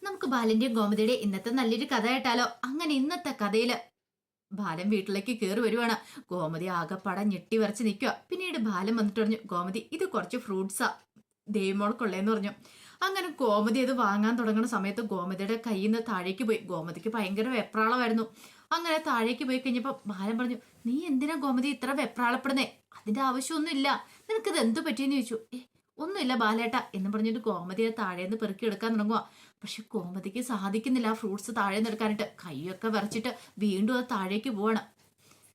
നമുക്ക് ബാലന്റെയും ഗോമതിയുടെയും ഇന്നത്തെ നല്ലൊരു കഥ കേട്ടാലോ? അങ്ങനെ ഇന്നത്തെ കഥയില് ബാലൻ വീട്ടിലേക്ക് കയറി വരുവാണ്. ഗോമതി ആകെപ്പാടെ ഞെട്ടി വരച്ച് നിൽക്കുക. പിന്നീട് ബാലൻ വന്നിട്ട് പറഞ്ഞു, ഗോമതി ഇത് കുറച്ച് ഫ്രൂട്ട്സാ ദേവിമോൾക്കുള്ളേന്ന് പറഞ്ഞു. അങ്ങനെ ഗോമതി അത് വാങ്ങാൻ തുടങ്ങുന്ന സമയത്ത് ഗോമതിയുടെ കയ്യിൽ നിന്ന് താഴേക്ക് പോയി. ഗോമതിക്ക് ഭയങ്കര വെപ്രാളമായിരുന്നു. അങ്ങനെ താഴേക്ക് പോയി കഴിഞ്ഞപ്പോ ബാലൻ പറഞ്ഞു, നീ എന്തിനാ ഗോമതി ഇത്ര വെപ്രാളപ്പെടുന്നേ? അതിന്റെ ആവശ്യമൊന്നും ഇല്ല. നിനക്കിത് എന്തു പറ്റിയെന്ന് ചോദിച്ചു. ഒന്നുമില്ല ബാലേട്ട എന്ന് പറഞ്ഞിട്ട് ഗോമതിയെ താഴേന്ന് പെറുക്കി എടുക്കാൻ തുടങ്ങുക. പക്ഷെ ഗോമതിക്ക് സാധിക്കുന്നില്ല ആ ഫ്രൂട്ട്സ് താഴെ നിന്ന് എടുക്കാനായിട്ട്. കൈയൊക്കെ വിറച്ചിട്ട് വീണ്ടും അത് താഴേക്ക് പോവാണ്.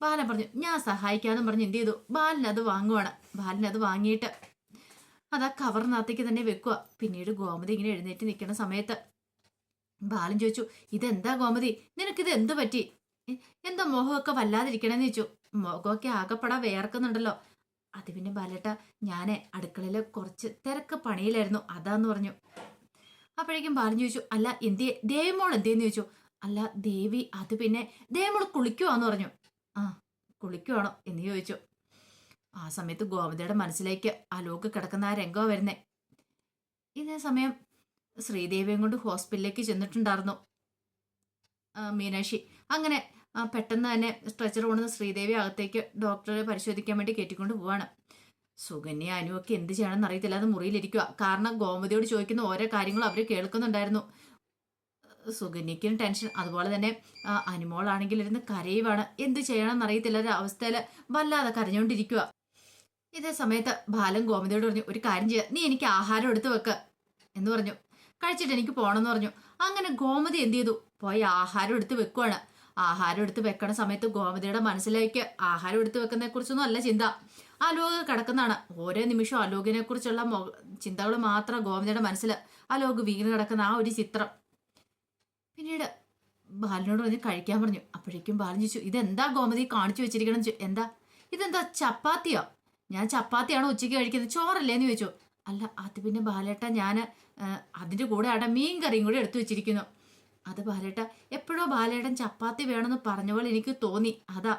ബാലൻ പറഞ്ഞു, ഞാൻ സഹായിക്കാന്ന് പറഞ്ഞ് എന്ത് ചെയ്തു, ബാലനത് വാങ്ങുവാണ്. ബാലനത് വാങ്ങിയിട്ട് അതാ കവറിനകത്തേക്ക് തന്നെ വെക്കുക. പിന്നീട് ഗോമതി ഇങ്ങനെ എഴുന്നേറ്റ് നിൽക്കുന്ന സമയത്ത് ബാലൻ ചോദിച്ചു, ഇതെന്താ ഗോമതി, നിനക്കിത് എന്ത് പറ്റി? എന്താ മുഖമൊക്കെ വല്ലാതിരിക്കണേന്ന് ചോദിച്ചു. മുഖമൊക്കെ ആകെപ്പെടാ വേർക്കുന്നുണ്ടല്ലോ. അത് പിന്നെ ബാലേട്ട, ഞാൻ അടുക്കളയിൽ കുറച്ച് തിരക്ക് പണിയിലായിരുന്നു, അതാന്ന് പറഞ്ഞു. അപ്പോഴേക്കും ബാലൻ ചോദിച്ചു, അല്ല എന്തിയെ ദേവിമോൾ എന്തേന്ന് ചോദിച്ചു. അല്ല ദേവി, അത് പിന്നെ ദേവിമോൾ കുളിക്കുവാന്ന് പറഞ്ഞു. ആ കുളിക്കുവാണോ എന്ന് ചോദിച്ചു. ആ സമയത്ത് ഗോമതിയുടെ മനസ്സിലേക്ക് അലോക് കിടക്കുന്ന ആ രംഗമാണ് വരുന്നേ. ഇതേ സമയം ശ്രീദേവിയും കൊണ്ട് ഹോസ്പിറ്റലിലേക്ക് ചെന്നിട്ടുണ്ടായിരുന്നു മീനാക്ഷി. അങ്ങനെ പെട്ടെന്ന് തന്നെ സ്ട്രെച്ചർ കൊണ്ടുവന്ന് ശ്രീദേവി അകത്തേക്ക് ഡോക്ടറെ പരിശോധിക്കാൻ വേണ്ടി കയറ്റിക്കൊണ്ട് പോവാണ്. സുകന്യ അനുവൊക്കെ എന്ത് ചെയ്യണമെന്ന് അറിയത്തില്ല, അത് മുറിയിലിരിക്കുക. കാരണം ഗോമതിയോട് ചോദിക്കുന്ന ഓരോ കാര്യങ്ങളും അവർ കേൾക്കുന്നുണ്ടായിരുന്നു. സുകന്യക്കും ടെൻഷൻ, അതുപോലെ തന്നെ അനുമോളാണെങ്കിൽ ഇരുന്ന് കരയുവാണ്. എന്ത് ചെയ്യണമെന്ന് അറിയത്തില്ല, ഒരു അവസ്ഥയിൽ വല്ലാതെ കരഞ്ഞുകൊണ്ടിരിക്കുക. ഇതേ സമയത്ത് ബാലൻ ഗോമതിയോട് പറഞ്ഞു, ഒരു കാര്യം ചെയ്യുക, നീ എനിക്ക് ആഹാരം എടുത്തു വെക്ക് എന്ന് പറഞ്ഞു. കഴിച്ചിട്ട് എനിക്ക് പോകണമെന്ന് പറഞ്ഞു. അങ്ങനെ ഗോമതി എന്ത് ചെയ്തു, പോയി ആഹാരം എടുത്ത് വെക്കുവാണ്. ആഹാരം എടുത്ത് വെക്കണ സമയത്ത് ഗോമതിയുടെ മനസ്സിലേക്ക് ആഹാരം എടുത്ത് വെക്കുന്നതിനെ കുറിച്ചൊന്നും അല്ല ചിന്ത, അലോക് കിടക്കുന്നതാണ്. ഓരോ നിമിഷവും അലോകിനെ കുറിച്ചുള്ള ചിന്തകൾ മാത്രം ഗോമതിയുടെ മനസ്സിൽ. അലോക് വീണ് കിടക്കുന്ന ആ ഒരു ചിത്രം. പിന്നീട് ബാലനോട് പറഞ്ഞ് കഴിക്കാൻ പറഞ്ഞു. അപ്പോഴേക്കും ബാലൻ ചോദിച്ചു, ഇതെന്താ ഗോമതി കാണിച്ചു വെച്ചിരിക്കണം? എന്താ ഇതെന്താ ചപ്പാത്തിയോ? ഞാൻ ചപ്പാത്തിയാണോ ഉച്ചയ്ക്ക് കഴിക്കുന്നത്, ചോറല്ലേന്ന് ചോദിച്ചു. അല്ല അത് പിന്നെ ബാലേട്ട, ഞാൻ അതിൻ്റെ കൂടെ അവിടെ മീൻ കറിയും കൂടി എടുത്തു വെച്ചിരിക്കുന്നു. അത് ബാലേട്ട, എപ്പോഴോ ബാലേട്ടൻ ചപ്പാത്തി വേണമെന്ന് പറഞ്ഞ പോലെ എനിക്ക് തോന്നി, അതാ.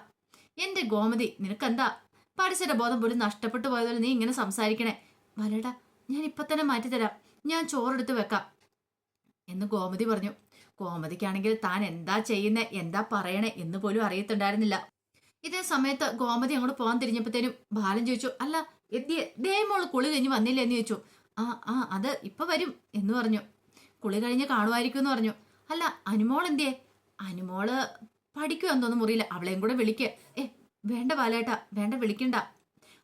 എൻ്റെ ഗോമതി, നിനക്കെന്താ പരിസര ബോധം പോലും നഷ്ടപ്പെട്ടു പോയതുപോലെ നീ ഇങ്ങനെ സംസാരിക്കണേ? ബാലേട്ട, ഞാൻ ഇപ്പം തന്നെ മാറ്റിത്തരാം, ഞാൻ ചോറെടുത്ത് വെക്കാം എന്ന് ഗോമതി പറഞ്ഞു. ഗോമതിക്കാണെങ്കിൽ താൻ എന്താ ചെയ്യുന്നേ, എന്താ പറയണേ എന്ന് പോലും അറിയത്തുണ്ടായിരുന്നില്ല. ഇതേ സമയത്ത് ഗോമതി അങ്ങോട്ട് പോകാൻ തിരിഞ്ഞപ്പോഴത്തേനും ബാലൻ ചോദിച്ചു, അല്ല ദേവമോള് കുളി കഴിഞ്ഞ് വന്നില്ല എന്ന് ചോദിച്ചു. അത് ഇപ്പൊ വരും എന്ന് പറഞ്ഞു. കുളി കഴിഞ്ഞ് കാണുമായിരിക്കും എന്ന് പറഞ്ഞു. അല്ല അനുമോൾ എന്തിയേ? അനുമോള് പഠിക്കുമെന്ന് തോന്നുന്നു മുറിയില്ല, അവളെയും കൂടെ വിളിക്ക്. വേണ്ട ബാലേട്ട, വേണ്ട വിളിക്കണ്ട,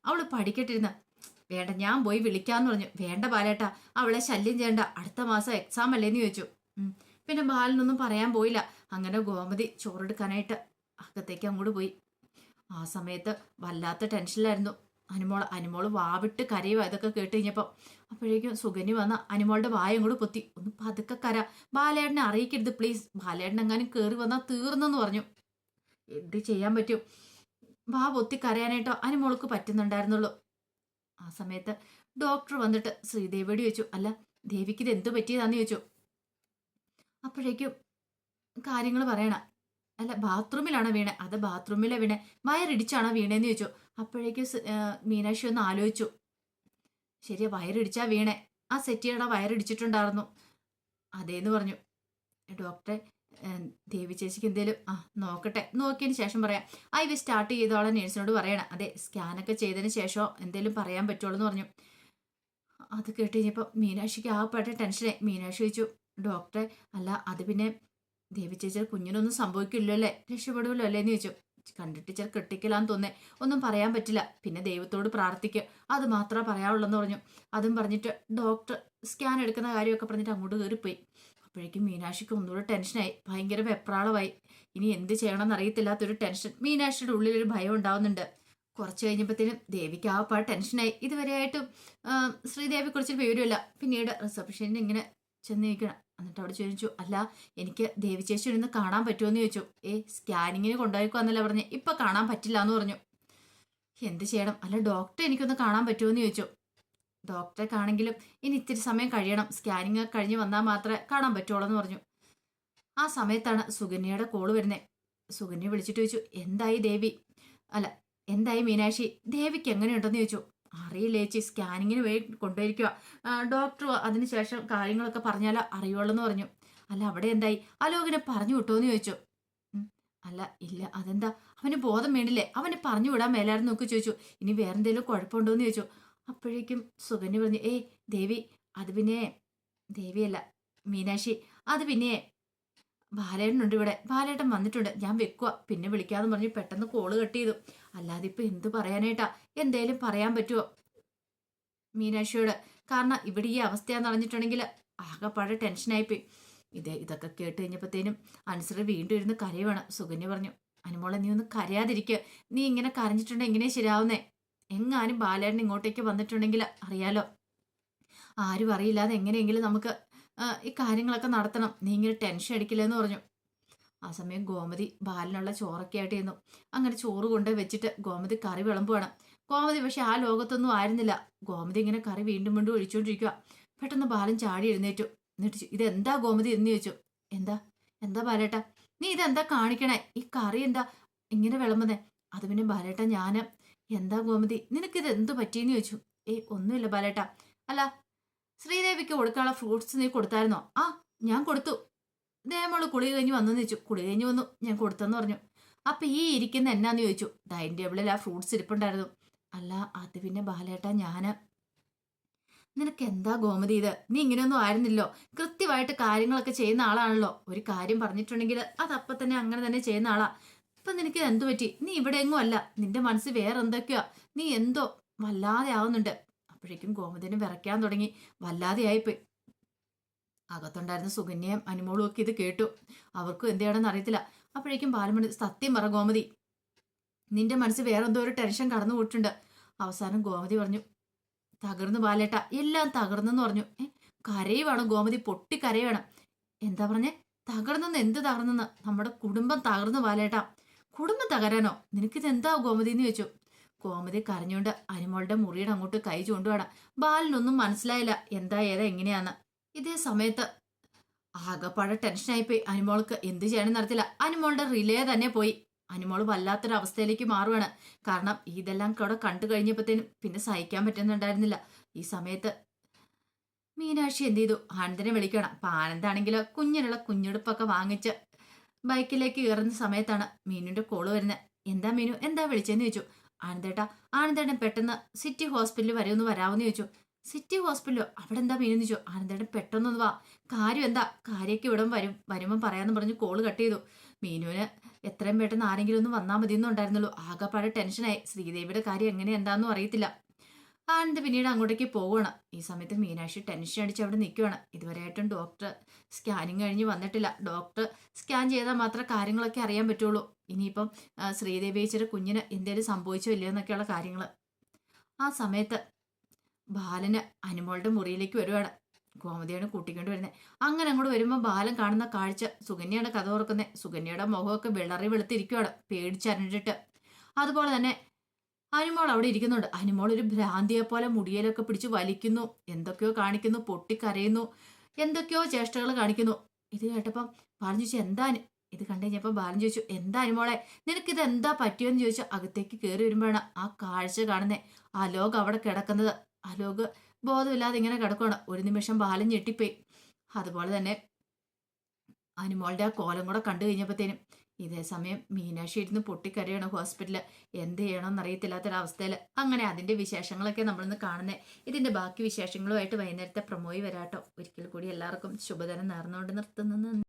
അവള് പഠിക്കട്ടിരുന്ന. വേണ്ട ഞാൻ പോയി വിളിക്കാന്ന് പറഞ്ഞു. വേണ്ട ബാലേട്ട, അവളെ ശല്യം ചെയ്യണ്ട, അടുത്ത മാസം എക്സാം അല്ലേന്ന് ചോദിച്ചു. പിന്നെ ബാലനൊന്നും പറയാൻ പോയില്ല. അങ്ങനെ ഗോമതി ചോറെടുക്കാനായിട്ട് അകത്തേക്ക് അങ്ങോട്ട് പോയി. ആ സമയത്ത് വല്ലാത്ത ടെൻഷനിലായിരുന്നു അനുമോള് വാവിട്ട് കരയുക. ഇതൊക്കെ കേട്ട് കഴിഞ്ഞപ്പോൾ അപ്പോഴേക്കും സുകന്യ വന്ന അനുമോളുടെ വായും കൂടെ പൊത്തി, ഒന്ന് പതുക്കെ കര, ബാലേട്ടനെ അറിയിക്കരുത് പ്ലീസ്, ബാലേട്ടൻ എങ്ങാനും കയറി വന്നാൽ തീർന്നെന്ന് പറഞ്ഞു. എന്ത് ചെയ്യാൻ പറ്റും, വാ പൊത്തി കരയാനായിട്ടോ അനുമോൾക്ക് പറ്റുന്നുണ്ടായിരുന്നുള്ളൂ. ആ സമയത്ത് ഡോക്ടർ വന്നിട്ട് ശ്രീദേവിയോട് ചോദിച്ചു, അല്ല ദേവിക്ക് ഇത് എന്ത് പറ്റിയതാന്ന് ചോദിച്ചു. അപ്പോഴേക്കും കാര്യങ്ങൾ പറയണം. അല്ല ബാത്റൂമിലാണോ വീണേ? അത് ബാത്റൂമിലെ വീണേ. വയറിടിച്ചാണോ വീണേന്ന് ചോദിച്ചു. അപ്പോഴേക്കും മീനാക്ഷി ഒന്ന് ആലോചിച്ചു. ശരിയാ, വയറിടിച്ചാ വീണേ. ആ സെറ്റിയുടെ വയറിടിച്ചിട്ടുണ്ടായിരുന്നു. അതേന്ന് പറഞ്ഞു. ഡോക്ടറെ, ദേവി ചേച്ചിക്ക് എന്തേലും നോക്കട്ടെ, നോക്കിയതിന് ശേഷം പറയാം. ഇത് സ്റ്റാർട്ട് ചെയ്തോളെ നേഴ്സിനോട് പറയണം. അതെ, സ്കാനൊക്കെ ചെയ്തതിന് ശേഷം എന്തേലും പറയാൻ പറ്റുള്ളൂ എന്ന് പറഞ്ഞു. അത് കേട്ട് കഴിഞ്ഞപ്പോൾ മീനാക്ഷിക്ക് ആകെപ്പെട്ട ടെൻഷനായി. മീനാക്ഷി ചോദിച്ചു, ഡോക്ടറെ, അല്ല അത് പിന്നെ ദേവി ചേച്ചിയുടെ കുഞ്ഞിനൊന്നും സംഭവിക്കില്ലല്ലോ അല്ലേ, രക്ഷപ്പെടുമല്ലോ അല്ലേന്ന് ചോദിച്ചു. കണ്ടിട്ട് ചില ക്രിട്ടിക്കലാന്ന് തോന്നേ, ഒന്നും പറയാൻ പറ്റില്ല, പിന്നെ ദൈവത്തോട് പ്രാർത്ഥിക്കുക, അത് മാത്രമേ പറയാനുള്ളെന്ന് പറഞ്ഞു. അതും പറഞ്ഞിട്ട് ഡോക്ടർ സ്കാൻ എടുക്കുന്ന കാര്യമൊക്കെ പറഞ്ഞിട്ട് അങ്ങോട്ട് കയറിപ്പോയി. അപ്പോഴേക്കും മീനാക്ഷിക്ക് ഒന്നുകൂടെ ടെൻഷനായി, ഭയങ്കര വെപ്രാളമായി. ഇനി എന്ത് ചെയ്യണമെന്ന് അറിയത്തില്ലാത്തൊരു ടെൻഷൻ. മീനാക്ഷിയുടെ ഉള്ളിലൊരു ഭയം ഉണ്ടാവുന്നുണ്ട്. കുറച്ച് കഴിഞ്ഞപ്പോഴത്തേനും ദേവിക്ക് ആ ടെൻഷനായി. ഇതുവരെയായിട്ടും ശ്രീദേവിയെ കുറിച്ച് വിവരമില്ല. പിന്നീട് റിസപ്ഷനിൽ ഇങ്ങനെ ചെന്ന് നിൽക്കണം. എന്നിട്ട് അവിടെ ചോദിച്ചു, അല്ല എനിക്ക് ദേവി ചേച്ചി ഒന്ന് കാണാൻ പറ്റുമോന്ന് ചോദിച്ചു. സ്കാനിങ്ങിന് കൊണ്ടുപോയിക്കോന്നല്ല പറഞ്ഞ്, ഇപ്പൊ കാണാൻ പറ്റില്ല എന്ന് പറഞ്ഞു. എന്ത് ചെയ്യണം, അല്ല ഡോക്ടറെ എനിക്കൊന്ന് കാണാൻ പറ്റുമോന്ന് ചോദിച്ചു. ഡോക്ടറെ കാണെങ്കിലും ഇനി ഇത്തിരി സമയം കഴിയണം, സ്കാനിങ് കഴിഞ്ഞ് വന്നാൽ മാത്രമേ കാണാൻ പറ്റുള്ളൂ എന്ന് പറഞ്ഞു. ആ സമയത്താണ് സുകന്യയുടെ കോള് വരുന്നത്. സുകന്യ വിളിച്ചിട്ട് ചോദിച്ചു, എന്തായി ദേവി, അല്ല എന്തായി മീനാക്ഷി, ദേവിക്ക് എങ്ങനെയുണ്ടെന്ന് ചോദിച്ചു. അറിയില്ല ചേച്ചി, സ്കാനിങ്ങിന് പോയി കൊണ്ടുപോയിരിക്കുക, ഡോക്ടർ അതിനുശേഷം കാര്യങ്ങളൊക്കെ പറഞ്ഞാൽ അറിയുള്ളൂ എന്ന് പറഞ്ഞു. അല്ല അവിടെ എന്തായി? അലോകിനെ പറഞ്ഞു വിട്ടോന്ന് ചോദിച്ചു. ഉം. അല്ല ഇല്ല അതെന്താ? അവന് ബോധം വീണില്ലേ? അവനെ പറഞ്ഞു വിടാൻ മേലായിരുന്നു നോക്കി ചോദിച്ചു. ഇനി വേറെന്തെങ്കിലും കുഴപ്പമുണ്ടോന്ന് ചോദിച്ചു. അപ്പോഴേക്കും സുകന്യ പറഞ്ഞു, ഏയ് ദേവി, അത് പിന്നെ ദേവിയല്ല മീനാക്ഷി, അത് പിന്നെ ബാലേട്ടനുണ്ട് ഇവിടെ, ബാലേട്ടൻ വന്നിട്ടുണ്ട്, ഞാൻ വെക്കുക, പിന്നെ വിളിക്കാന്ന് പറഞ്ഞ് പെട്ടെന്ന് കോള് കട്ട് ചെയ്തു. അല്ലാതെ ഇപ്പൊ എന്ത് പറയാനായിട്ടാ? എന്തേലും പറയാൻ പറ്റുമോ മീനാക്ഷിയോട്? കാരണം ഇവിടെ ഈ അവസ്ഥയാന്ന് അറിഞ്ഞിട്ടുണ്ടെങ്കിൽ ആകെപ്പാടെ ടെൻഷനായിപ്പോയി. ഇതൊക്കെ കേട്ട് കഴിഞ്ഞപ്പോഴത്തേനും അൻസർ വീണ്ടും ഇരുന്ന് കരയുവാണ്. സുകന്യ പറഞ്ഞു, അനുമോളെ നീ ഒന്ന് കരയാതിരിക്കുക, നീ ഇങ്ങനെ കരഞ്ഞിട്ടുണ്ടെങ്കിൽ എങ്ങനെ ശരിയാവുന്നേ? എങ്ങാനും ബാലേട്ടൻ ഇങ്ങോട്ടേക്ക് വന്നിട്ടുണ്ടെങ്കിൽ അറിയാലോ, ആരും അറിയില്ലാതെ എങ്ങനെയെങ്കിലും നമുക്ക് ഈ കാര്യങ്ങളൊക്കെ നടത്തണം, നീ ഇങ്ങനെ ടെൻഷൻ അടിക്കില്ലെന്ന് പറഞ്ഞു. ആ സമയം ഗോമതി ബാലിനുള്ള ചോറൊക്കെ ആയിട്ട് ഇരുന്നു. അങ്ങനെ ചോറ് കൊണ്ട് വെച്ചിട്ട് ഗോമതി കറി വിളമ്പുവാണ്. ഗോമതി പക്ഷെ ആ ലോകത്തൊന്നും ആയിരുന്നില്ല. ഗോമതി ഇങ്ങനെ കറി വീണ്ടും വീണ്ടും ഒഴിച്ചുകൊണ്ടിരിക്കുക. പെട്ടെന്ന് ബാലൻ ചാടി എഴുന്നേറ്റു. എന്നിട്ട് ഇതെന്താ ഗോമതി എന്ന് ചോദിച്ചു. എന്താ എന്താ ബാലേട്ട, നീ ഇതെന്താ കാണിക്കണേ? ഈ കറി എന്താ ഇങ്ങനെ വിളമ്പുന്നേ? അത് പിന്നെ ബാലേട്ട ഞാന് എന്താ ഗോമതി നിനക്കിത് എന്തു പറ്റിയെന്ന് ചോദിച്ചു. ഒന്നുമില്ല ബാലേട്ട. അല്ല ശ്രീദേവിക്ക് കൊടുക്കാനുള്ള ഫ്രൂട്ട്സ് നീ കൊടുത്തായിരുന്നോ? ആ ഞാൻ കൊടുത്തു. ദേമോള് കുളി കഴിഞ്ഞ് വന്നെന്ന് ചോദിച്ചു. കുളി കഴിഞ്ഞ് വന്നു, ഞാൻ കൊടുത്തെന്ന് പറഞ്ഞു. അപ്പൊ ഈ ഇരിക്കുന്ന എന്നാന്ന് ചോദിച്ചു. ഡൈനിങ് ടേബിളിൽ ആ ഫ്രൂട്ട്സ് ഇരിപ്പുണ്ടായിരുന്നു. അല്ല അത് പിന്നെ ബാലേട്ട ഞാന് നിനക്ക് എന്താ ഗോമതി ഇത്? നീ ഇങ്ങനെയൊന്നും ആയിരുന്നില്ലോ, കൃത്യമായിട്ട് കാര്യങ്ങളൊക്കെ ചെയ്യുന്ന ആളാണല്ലോ. ഒരു കാര്യം പറഞ്ഞിട്ടുണ്ടെങ്കിൽ അതപ്പൊ തന്നെ അങ്ങനെ തന്നെ ചെയ്യുന്ന ആളാ. ഇപ്പൊ നിനക്ക് എന്തു പറ്റി? നീ ഇവിടെ എങ്ങും അല്ല, നിന്റെ മനസ്സ് വേറെ എന്തൊക്കെയാ, നീ എന്തോ വല്ലാതെ ആവുന്നുണ്ട്. അപ്പോഴേക്കും ഗോമതിന് വിറയ്ക്കാൻ തുടങ്ങി. വല്ലാതെ ആയിപ്പോയി. അകത്തുണ്ടായിരുന്ന സുകന്യയും അനുമോളും ഒക്കെ ഇത് കേട്ടു. അവർക്കും എന്തെയാണെന്ന് അറിയത്തില്ല. അപ്പോഴേക്കും ബാലമണി, സത്യം പറ ഗോമതി, നിന്റെ മനസ്സ് വേറെന്തോ ഒരു ടെൻഷൻ കടന്നു പോയിട്ടുണ്ട്. അവസാനം ഗോമതി പറഞ്ഞു, തകർന്നു ബാലേട്ട, എല്ലാം തകർന്നെന്ന് പറഞ്ഞു. കരയുവാണ് ഗോമതി, പൊട്ടി കരയുവാണ്. എന്താ പറഞ്ഞേ? തകർന്നെന്ന്? എന്ത് തകർന്നെന്ന്? നമ്മുടെ കുടുംബം തകർന്നു ബാലേട്ട. കുടുംബം തകരാനോ? നിനക്കിത് എന്താ ഗോമതി എന്ന് ചോദിച്ചു. ഗോമതി കരഞ്ഞുകൊണ്ട് അനുമോളുടെ മുറിയുടെ അങ്ങോട്ട് കൈ ചൂണ്ടുവാണ്. ബാലിനൊന്നും മനസ്സിലായില്ല എന്താ ഏതാ എങ്ങനെയാന്ന്. ഇതേ സമയത്ത് ആകെപ്പാടെ ടെൻഷനായിപ്പോയി അനുമോൾക്ക്. എന്ത് ചെയ്യണമെന്ന് അറിയത്തില്ല. അനുമോളുടെ റിലേ തന്നെ പോയി. അനുമോള് വല്ലാത്തൊരു അവസ്ഥയിലേക്ക് മാറുവാണ്. കാരണം ഇതെല്ലാം കൂടെ കണ്ടു കഴിഞ്ഞപ്പോഴത്തേനും പിന്നെ സഹിക്കാൻ പറ്റുന്നുണ്ടായിരുന്നില്ല. ഈ സമയത്ത് മീനാക്ഷി എന്ത് ചെയ്തു? ആനന്ദനെ വിളിക്കണം. അപ്പൊ ആനന്ദാണെങ്കിലോ കുഞ്ഞിനുള്ള കുഞ്ഞുടുപ്പൊക്കെ വാങ്ങിച്ച് ബൈക്കിലേക്ക് കയറുന്ന സമയത്താണ് മീനുന്റെ കോള് വരുന്നത്. എന്താ മീനു, എന്താ വിളിച്ചെന്ന് ചോദിച്ചു. ആനന്ദേട്ടാ, ആനന്ദേട്ടൻ പെട്ടെന്ന് സിറ്റി ഹോസ്പിറ്റലിൽ വരെയൊന്ന് വരാമെന്ന് ചോദിച്ചു. സിറ്റി ഹോസ്പിറ്റലോ? അവിടെ എന്താ മീനെന്ന് ചോദിച്ചു. ആനന്ദേട്ടൻ പെട്ടെന്നൊന്ന് വാ, കാര്യം എന്താ? കാര്യമൊക്കെ ഇവിടെ വരുമ്പം പറയാന്ന് പറഞ്ഞ് കോള് കട്ട് ചെയ്തു. മീനുവിന് എത്രയും പെട്ടെന്ന് ആരെങ്കിലും ഒന്ന് വന്നാൽ മതി എന്നുണ്ടായിരുന്നുള്ളൂ. ആകെപ്പാടെ ടെൻഷനായി. ശ്രീദേവിയുടെ കാര്യം എങ്ങനെ എന്താണെന്നും അറിയത്തില്ല. ആനന്ദ് പിന്നീട് അങ്ങോട്ടേക്ക് പോവുകയാണ്. ഈ സമയത്ത് മീനാക്ഷി ടെൻഷൻ അടിച്ച് അവിടെ നിൽക്കുകയാണ്. ഇതുവരെയായിട്ടും ഡോക്ടർ സ്കാനിങ് കഴിഞ്ഞ് വന്നിട്ടില്ല. ഡോക്ടർ സ്കാൻ ചെയ്താൽ മാത്രമേ കാര്യങ്ങളൊക്കെ അറിയാൻ പറ്റുള്ളൂ. ഇനിയിപ്പം ശ്രീദേവി ചേച്ചിയുടെ കുഞ്ഞിന് എന്തെങ്കിലും സംഭവിച്ചോ ഇല്ലയോ എന്നൊക്കെയുള്ള കാര്യങ്ങൾ. ആ സമയത്ത് ബാലന് അനുമോളുടെ മുറിയിലേക്ക് വരുവാണ്. ഗോമതിയാണ് കൂട്ടിക്കൊണ്ട് വരുന്നത്. അങ്ങനെ അങ്ങോട്ട് വരുമ്പോൾ ബാലൻ കാണുന്ന കാഴ്ച, സുകന്യയുടെ കഥ ഓർക്കുന്നത്. സുകന്യയുടെ മുഖമൊക്കെ വിളറി വെളുത്തിരിക്കുകയാണ്, പേടിച്ചരണ്ടിട്ട്. അതുപോലെ തന്നെ അനുമോൾ അവിടെ ഇരിക്കുന്നുണ്ട്. അനുമോൾ ഒരു ഭ്രാന്തിയെ പോലെ മുടിയിലൊക്കെ പിടിച്ച് വലിക്കുന്നു, എന്തൊക്കെയോ കാണിക്കുന്നു, പൊട്ടിക്കരയുന്നു, എന്തൊക്കെയോ ചേഷ്ടകൾ കാണിക്കുന്നു. ഇത് കേട്ടപ്പം ബാലൻ ചോദിച്ചു, എന്താ? ഇത് കണ്ടു കഴിഞ്ഞപ്പോൾ ബാലൻ ചോദിച്ചു, എന്താ അനുമോളെ, നിനക്കിത് എന്താ പറ്റിയോന്ന് ചോദിച്ചു. അകത്തേക്ക് കയറി വരുമ്പോഴാണ് ആ കാഴ്ച കാണുന്നത്. അലോക് അവിടെ കിടക്കുന്നത്. അലോക് ബോധമില്ലാതെ ഇങ്ങനെ കിടക്കുകയാണ്. ഒരു നിമിഷം ബാലൻ ഞെട്ടിപ്പോയി. അതുപോലെ തന്നെ അനുമോളുടെ ആ കോലം കൂടെ കണ്ടു കഴിഞ്ഞപ്പോഴത്തേനും ഇതേ സമയം മീനാക്ഷി ഇരുന്ന് പൊട്ടിക്കരയാണ് ഹോസ്പിറ്റലിൽ. എന്ത് ചെയ്യണമെന്ന് അറിയത്തില്ലാത്തൊരവസ്ഥയിൽ. അങ്ങനെ അതിൻ്റെ വിശേഷങ്ങളൊക്കെ നമ്മളിന്ന് കാണുന്നത്. ഇതിൻ്റെ ബാക്കി വിശേഷങ്ങളുമായിട്ട് വൈകുന്നേരത്തെ പ്രമോയി വരാട്ടോ. ഒരിക്കൽ കൂടി എല്ലാവർക്കും ശുഭദിനം നേർന്നുകൊണ്ട് നിർത്തുന്നു.